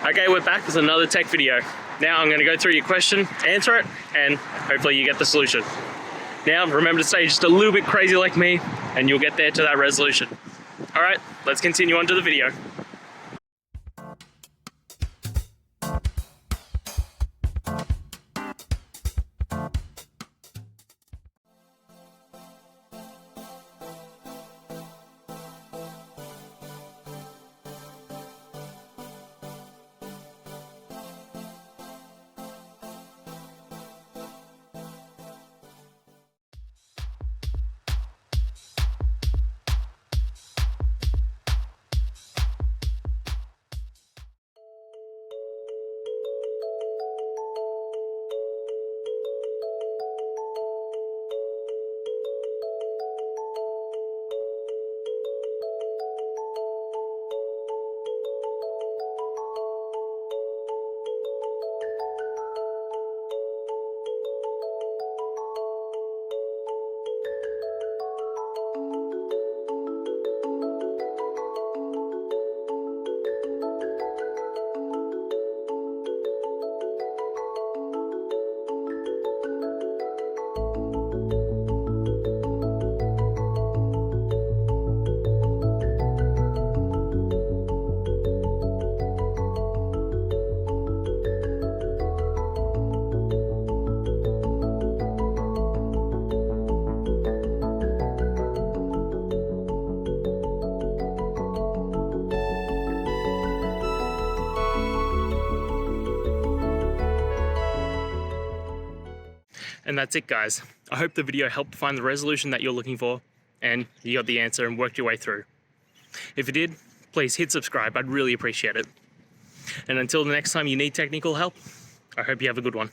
Okay, we're back with another tech video. Now I'm going to go through your question, answer it, and hopefully you get the solution. Now remember to stay just a little bit crazy like me, and you'll get there to that resolution. Alright, let's continue on to the video. And that's it, guys. I hope the video helped find the resolution that you're looking for and you got the answer and worked your way through. If you did, please hit subscribe. I'd really appreciate it. And until the next time you need technical help, I hope you have a good one.